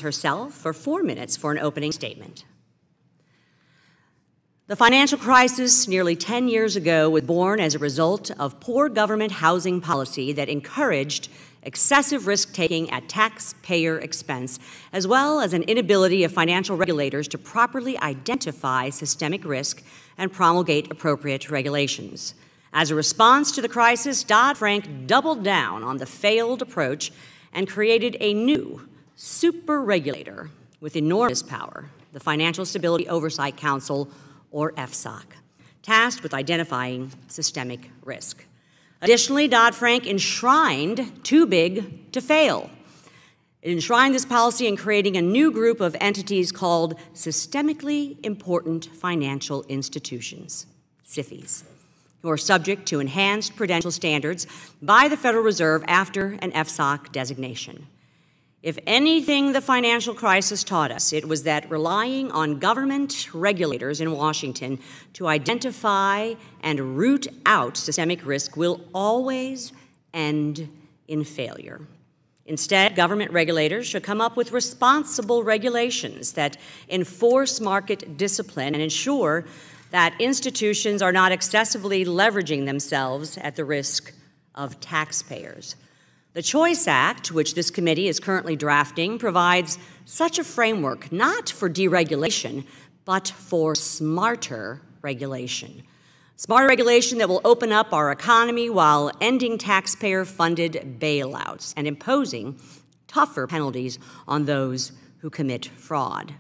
herself for 4 minutes for an opening statement. The financial crisis nearly 10 years ago was born as a result of poor government housing policy that encouraged excessive risk-taking at taxpayer expense, as well as an inability of financial regulators to properly identify systemic risk and promulgate appropriate regulations. As a response to the crisis, Dodd-Frank doubled down on the failed approach and created a new super regulator with enormous power, the Financial Stability Oversight Council, or FSOC, tasked with identifying systemic risk. Additionally, Dodd-Frank enshrined too big to fail. It enshrined this policy in creating a new group of entities called Systemically Important Financial Institutions, SIFIs, who are subject to enhanced prudential standards by the Federal Reserve after an FSOC designation. If anything the financial crisis taught us, it was that relying on government regulators in Washington to identify and root out systemic risk will always end in failure. Instead, government regulators should come up with responsible regulations that enforce market discipline and ensure that institutions are not excessively leveraging themselves at the risk of taxpayers. The Choice Act, which this committee is currently drafting, provides such a framework not for deregulation, but for smarter regulation. Smarter regulation that will open up our economy while ending taxpayer-funded bailouts and imposing tougher penalties on those who commit fraud.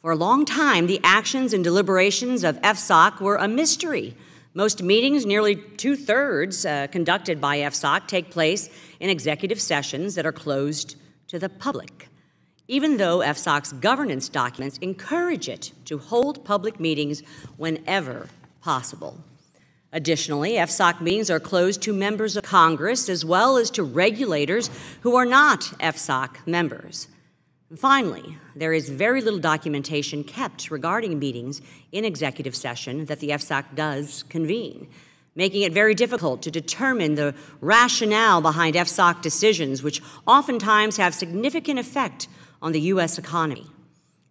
For a long time, the actions and deliberations of FSOC were a mystery. Most meetings, nearly 2/3 conducted by FSOC, take place in executive sessions that are closed to the public, even though FSOC's governance documents encourage it to hold public meetings whenever possible. Additionally, FSOC meetings are closed to members of Congress as well as to regulators who are not FSOC members. And finally, there is very little documentation kept regarding meetings in executive session that the FSOC does convene, making it very difficult to determine the rationale behind FSOC decisions, which oftentimes have significant effect on the U.S. economy.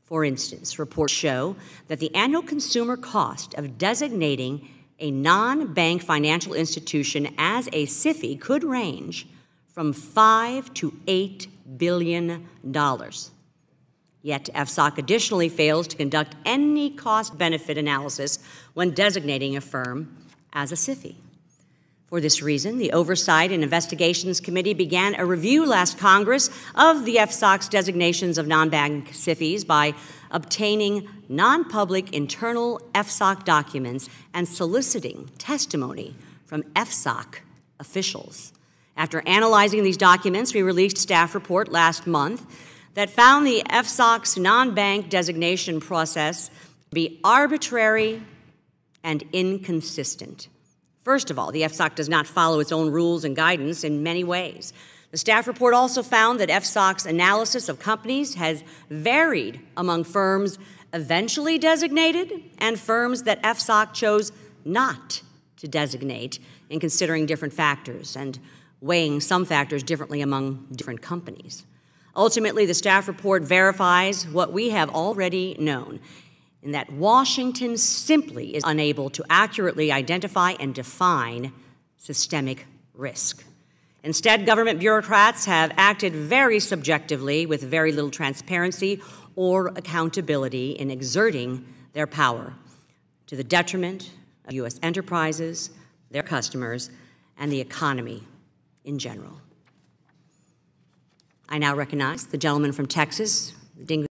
For instance, reports show that the annual consumer cost of designating a non-bank financial institution as a SIFI could range from $5 to $8 billion. Yet FSOC additionally fails to conduct any cost-benefit analysis when designating a firm as a SIFI. For this reason, the Oversight and Investigations Committee began a review last Congress of the FSOC's designations of non-bank SIFIs by obtaining non-public internal FSOC documents and soliciting testimony from FSOC officials. After analyzing these documents, we released a staff report last month that found the FSOC's non-bank designation process to be arbitrary and inconsistent. First of all, the FSOC does not follow its own rules and guidance in many ways. The staff report also found that FSOC's analysis of companies has varied among firms eventually designated and firms that FSOC chose not to designate in considering different factors and weighing some factors differently among different companies. Ultimately, the staff report verifies what we have already known, in that Washington simply is unable to accurately identify and define systemic risk. Instead, government bureaucrats have acted very subjectively with very little transparency or accountability in exerting their power to the detriment of U.S. enterprises, their customers, and the economy in general. I now recognize the gentleman from Texas,